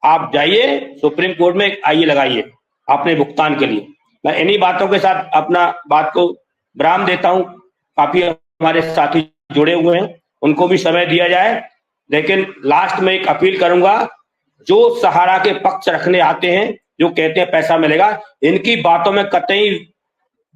आप जाइए supreme court में आइए लगाइए अपने भुगतान के लिए। मैं इन्हीं बातों के साथ अपना बात को विराम देता हूं। काफी हमारे साथी जुड़े हुए हैं, उनको भी समय दिया जाए, लेकिन लास्ट में एक अपील करूंगा, जो सहारा के पक्ष रखने आते हैं, जो कहते हैं पैसा मिलेगा, इनकी बातों में कतई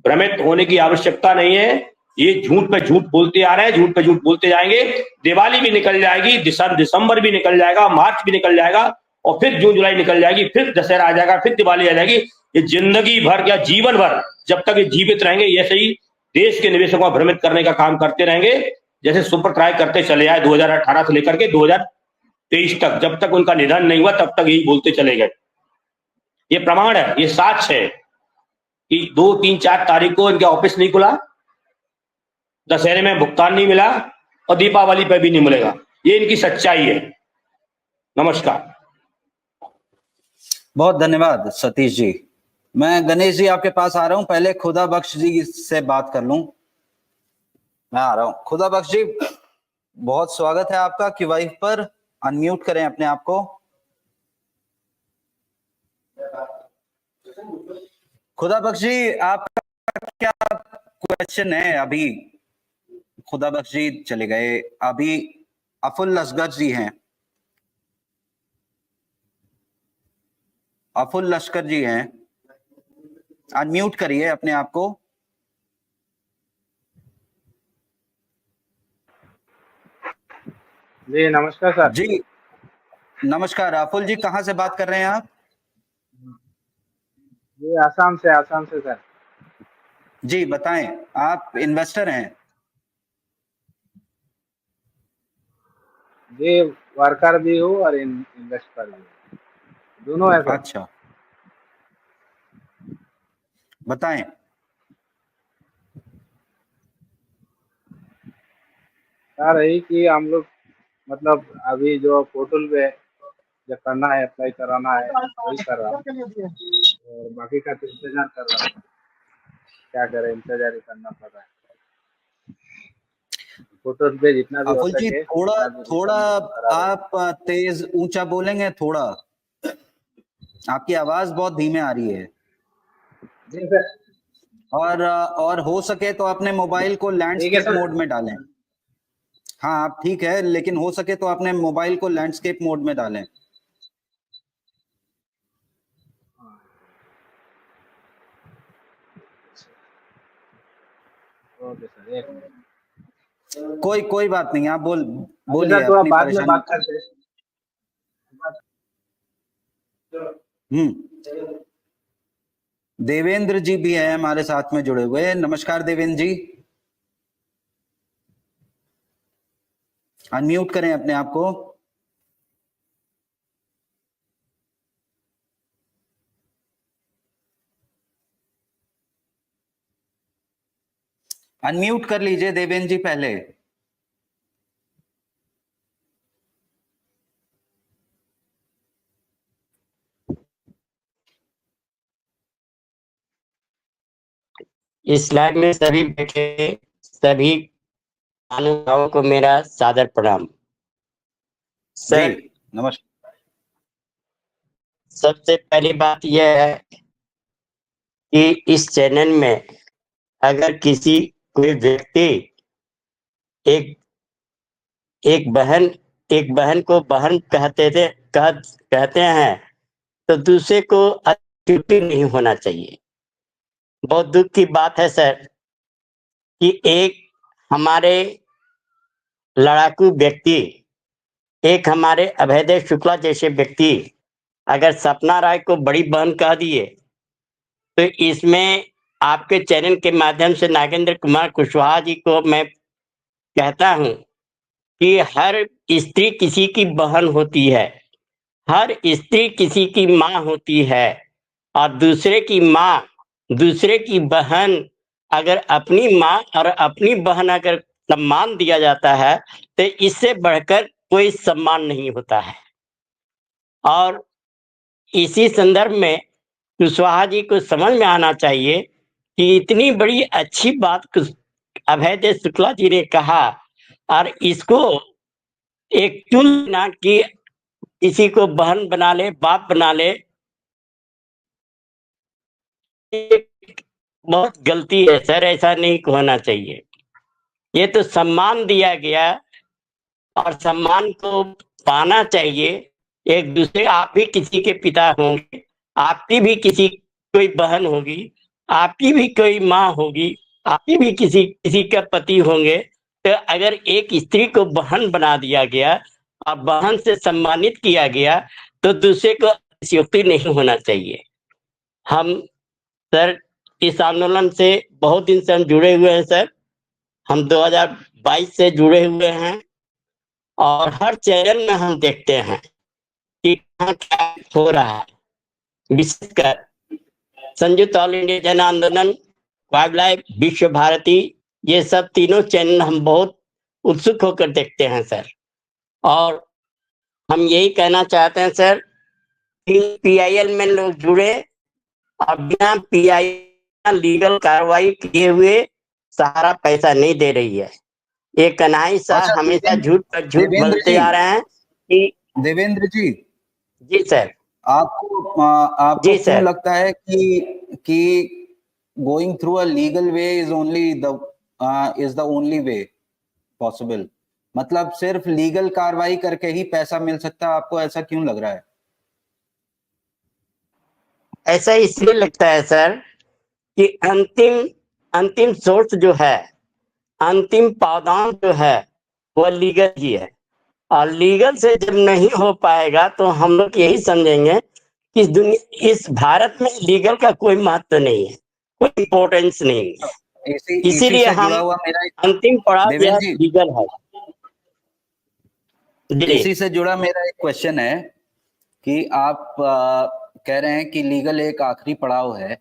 भ्रमित होने की आवश्यकता नहीं है। ये झूठ पे झूठ बोलते आ रहे हैं, झूठ पे झूठ बोलते जाएंगे। दिवाली भी निकल जाएगी, दिसंबर भी निकल जाएगा, मार्च भी निकल जाएगा, और फिर जून जुलाई निकल जाएगी, फिर दशहरा आ जाएगा, फिर दिवाली आ जाएगी। ये जिंदगी भर या जीवन भर जब तक ये जीवित रहेंगे, ऐसे ही देश के निवेशकों को भ्रमित करने का काम करते रहेंगे, जैसे सुपर ट्राई करते चले आए 2018 से लेकर के 2023 तक। जब तक उनका निधन नहीं हुआ तब तक यही बोलते चले गए। ये प्रमाण है, ये साक्ष्य है कि 2, 3, 4 तारीख को इनका ऑफिस नहीं खुला, दशहरे में भुगतान नहीं मिला, और दीपावली पे भी नहीं मिलेगा। ये इनकी सच्चाई है। नमस्कार। बहुत धन्यवाद सतीश जी। मैं गणेश जी आपके पास आ रहा हूं, पहले खुदा बख्श जी से बात कर लूं। मैं आ रहा हूं। खुदा बख्श जी, बहुत स्वागत है आपका QYF पर। अनम्यूट करें अपने आप को। खुदा बख्श जी, आपका क्या क्वेश्चन है? अभी खुदा बख्श जी चले गए, अभी अफुल लश्कर जी हैं। अफुल लश्कर जी हैं, अनम्यूट करिए अपने आप को। जी नमस्कार सर। जी नमस्कार। अफुल जी, कहाँ से बात कर रहे हैं आप? जी आसाम से सर। जी बताएं, आप इन्वेस्टर हैं? जी वर्कर भी हूँ और इन्वेस्टर भी हूँ, दोनों है सर। अच्छा, बताएं। सर यही कि हम लोग मतलब अभी जो पोर्टल पे जब करना है, अप्लाई कराना है, वही कर रहा हूँ, और बाकी का तो इंतजार कर रहा हूँ। क्या करें, इंतजार ही करना पड़ रहा है। पोर्टल पे जितना भी हो अफुल जी, सके थोड़ा आप तेज ऊंचा बोलेंगे थोड़ा? आपकी आवाज बहुत धीमे आ रही है। जी सर। और हो सके तो अपने मोबाइल को लैंडस्केप मोड में डालें। हाँ, आप ठीक है, लेकिन हो सके तो अपने मोबाइल को लैंडस्केप मोड में डालें। ओके सर, एक मिनट। कोई बात नहीं, आप बोलिए सर, तो आप अपनी बाद में परेशानी। बात करते हैं। देवेंद्र जी भी हैं हमारे साथ में जुड़े हुए। नमस्कार देवेंद्र जी, अनम्यूट करें अपने आप को। अनम्यूट कर लीजिए देवेंद्र जी पहले। इस लाइव में सभी बैठे सभी अनुभावों को मेरा सादर प्रणाम। सर नमस्कार। सबसे पहली बात यह है कि इस चैनल में अगर किसी कोई व्यक्ति एक बहन को बहन कहते हैं तो दूसरे को चुप्पी नहीं होना चाहिए। बहुत दुख की बात है सर कि एक हमारे लड़ाकू व्यक्ति, एक हमारे अभयदेव शुक्ला जैसे व्यक्ति अगर सपना राय को बड़ी बहन कह दिए, तो इसमें आपके चैनल के माध्यम से नागेंद्र कुमार कुशवाहा जी को मैं कहता हूं कि हर स्त्री किसी की बहन होती है, हर स्त्री किसी की माँ होती है, और दूसरे की माँ, दूसरे की बहन, अगर अपनी माँ और अपनी बहन अगर सम्मान दिया जाता है तो इससे बढ़कर कोई सम्मान नहीं होता है। और इसी संदर्भ में कुशवाहा जी को समझ में आना चाहिए कि इतनी बड़ी अच्छी बात अभयदेव शुक्ला जी ने कहा, और इसको एक चुनना कि किसी को बहन बना ले, बाप बना ले, ये बहुत गलती है सर, ऐसा नहीं होना चाहिए। ये तो सम्मान दिया गया और सम्मान को पाना चाहिए। एक दूसरे, आप भी किसी के पिता होंगे, आपकी भी किसी कोई बहन होगी, आपकी भी कोई माँ होगी, आपकी भी किसी किसी का पति होंगे। तो अगर एक स्त्री को बहन बना दिया गया और बहन से सम्मानित किया गया तो दूसरे को अतिशयोक्ति नहीं होना चाहिए। हम सर इस आंदोलन से बहुत दिन से हम जुड़े हुए हैं सर। हम 2022 से जुड़े हुए हैं और हर चैनल में हम देखते हैं कि कहाँ क्या हो रहा है। विशेषकर संयुक्त ऑल इंडिया जन आंदोलन, वाइल्ड लाइफ, विश्व भारती, ये सब तीनों चैनल हम बहुत उत्सुक होकर देखते हैं सर। और हम यही कहना चाहते हैं सर कि PIL में लोग जुड़े और बिना PIL लीगल कार्रवाई किए हुए सहारा पैसा नहीं दे रही है। ये कन्हई साहब अच्छा, हमेशा झूठ पर झूठ देवेंद्र बोलते जी, आ रहे हैं कि देवेंद्र जी, जी सर, आपको जी क्यों सर। लगता है कि going through a legal way is the only way possible? मतलब सिर्फ लीगल कार्रवाई करके ही पैसा मिल सकता है, आपको ऐसा क्यों लग रहा है? ऐसा इसलिए लगता है सर कि अंतिम अंतिम सोर्स जो है, अंतिम पावदान जो है वो लीगल ही है। और लीगल से जब नहीं हो पाएगा तो हम लोग यही समझेंगे कि इस भारत में लीगल का कोई महत्व नहीं है, कोई इम्पोर्टेंस नहीं है। इसी इसीलिए से हम जुड़ा हुआ मेरा अंतिम पड़ाव देवेंद्र यह जी, लीगल है। जी इसी से जुड़ा मेरा एक क्वेश्चन है कि आप कह रहे हैं कि लीगल एक आखिरी पड़ाव है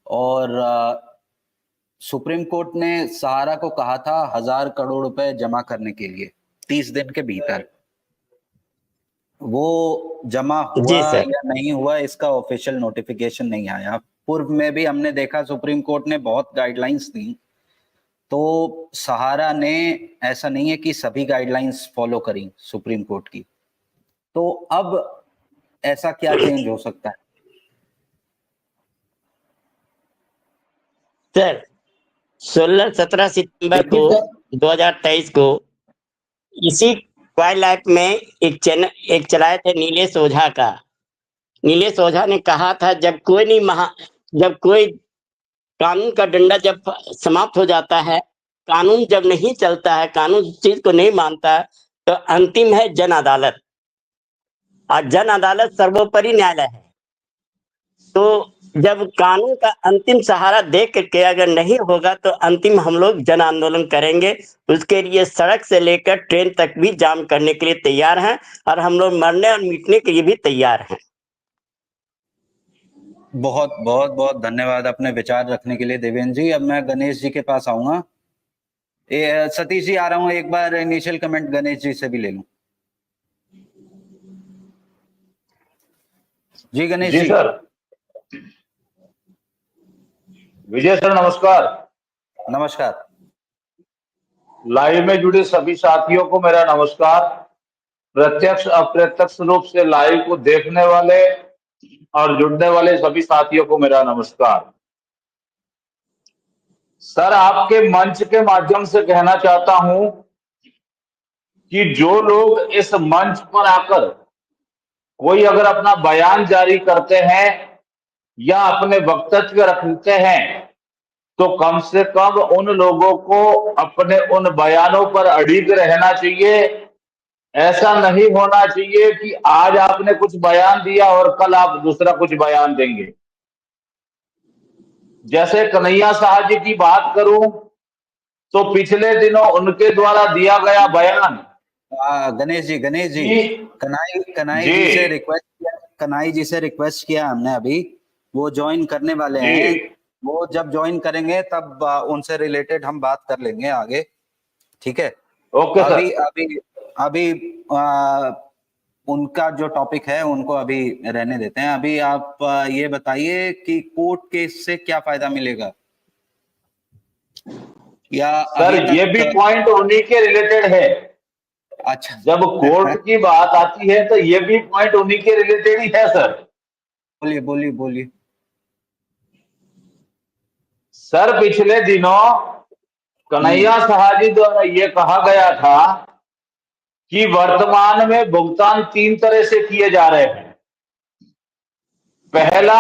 और सुप्रीम कोर्ट ने सहारा को कहा था 1,000 करोड़ रुपए जमा करने के लिए 30 दिन के भीतर। वो जमा हुआ जी सर। या नहीं हुआ इसका ऑफिशियल नोटिफिकेशन नहीं आया। पूर्व में भी हमने देखा सुप्रीम कोर्ट ने बहुत गाइडलाइंस दी, तो सहारा ने ऐसा नहीं है कि सभी गाइडलाइंस फॉलो करी सुप्रीम कोर्ट की। तो अब ऐसा क्या चेंज हो सकता है? सर 16-17 सितंबर को देखिए सर, 2023 को इसी वाइल्ड लाइफ में एक चैनल एक चलाए थे नीलेश ओझा का। नीलेश ओझा ने कहा था जब कोई कानून का डंडा जब समाप्त हो जाता है, कानून जब नहीं चलता है, कानून उस चीज को नहीं मानता है, तो अंतिम है जन अदालत। और जन अदालत सर्वोपरि न्यायालय है। तो जब कानून का अंतिम सहारा दे करके अगर नहीं होगा तो अंतिम हम लोग जन आंदोलन करेंगे। उसके लिए सड़क से लेकर ट्रेन तक भी जाम करने के लिए तैयार हैं और हम लोग मरने और मिटने के लिए भी तैयार हैं। बहुत बहुत बहुत धन्यवाद अपने विचार रखने के लिए देवेंद्र जी। अब मैं गणेश जी के पास आऊंगा। सतीश जी आ रहा हूं, एक बार इनिशियल कमेंट गणेश जी से भी ले लूं। जी गणेश जी जी। सर। विजय सर नमस्कार। नमस्कार। लाइव में जुड़े सभी साथियों को मेरा नमस्कार। प्रत्यक्ष अप्रत्यक्ष रूप से लाइव को देखने वाले और जुड़ने वाले सभी साथियों को मेरा नमस्कार। सर आपके मंच के माध्यम से कहना चाहता हूं कि जो लोग इस मंच पर आकर कोई अगर अपना बयान जारी करते हैं या अपने वक्तव्य रखते हैं तो कम से कम उन लोगों को अपने उन बयानों पर अडिग रहना चाहिए। ऐसा नहीं होना चाहिए कि आज आपने कुछ बयान दिया और कल आप दूसरा कुछ बयान देंगे। जैसे कन्हैया साहब जी की बात करूं तो पिछले दिनों उनके द्वारा दिया गया बयान गणेश जी कि कन्हई जी जी से रिक्वेस्ट किया हमने अभी। वो ज्वाइन करने वाले जी हैं। वो जब ज्वाइन करेंगे तब उनसे रिलेटेड हम बात कर लेंगे आगे। ठीक है। ओके अभी सर। अभी अभी उनका जो टॉपिक है उनको अभी रहने देते हैं। अभी आप ये बताइए कि कोर्ट केस से क्या फायदा मिलेगा, या सर अभी ये भी तक? पॉइंट उन्हीं के रिलेटेड है। अच्छा जब कोर्ट की बात आती है तो ये भी पॉइंट उन्हीं के रिलेटेड ही है सर। बोलिए बोलिए बोलिए। सर पिछले दिनों कन्हैया साहा जी द्वारा ये कहा गया था कि वर्तमान में भुगतान 3 तरह से किए जा रहे हैं। पहला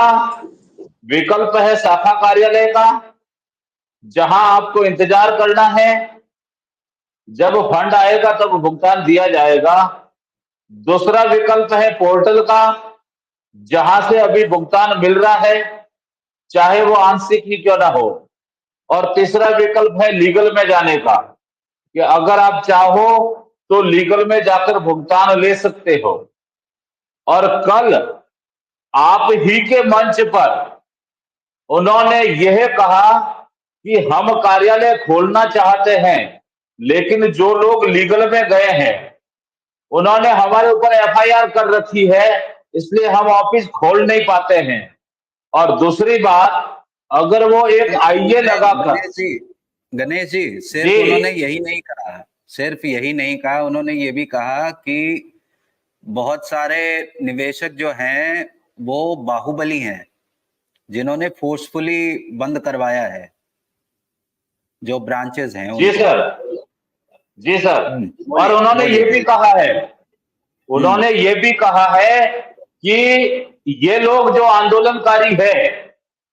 विकल्प है शाखा कार्यालय का, जहां आपको इंतजार करना है, जब फंड आएगा तब भुगतान दिया जाएगा। दूसरा विकल्प है पोर्टल का, जहां से अभी भुगतान मिल रहा है, चाहे वो आंशिक ही क्यों ना हो। और तीसरा विकल्प है लीगल में जाने का, कि अगर आप चाहो तो लीगल में जाकर भुगतान ले सकते हो। और कल आप ही के मंच पर उन्होंने यह कहा कि हम कार्यालय खोलना चाहते हैं, लेकिन जो लोग लीगल में गए हैं उन्होंने हमारे ऊपर एफआईआर कर रखी है, इसलिए हम ऑफिस खोल नहीं पाते हैं। और दूसरी बात, अगर वो एक आईए लगाकर, गणेश जी सिर्फ जी। उन्होंने यही नहीं कहा, सिर्फ यही नहीं कहा, उन्होंने ये भी कहा कि बहुत सारे निवेशक जो हैं वो बाहुबली हैं, जिन्होंने फोर्सफुली बंद करवाया है जो ब्रांचेस हैं जी उनको। सर, जी सर। और उन्होंने ये भी कहा है, उन्होंने ये भी कहा है कि ये लोग जो आंदोलनकारी है,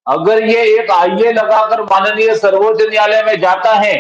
अगर ये एक आईए लगाकर माननीय सर्वोच्च न्यायालय में जाता है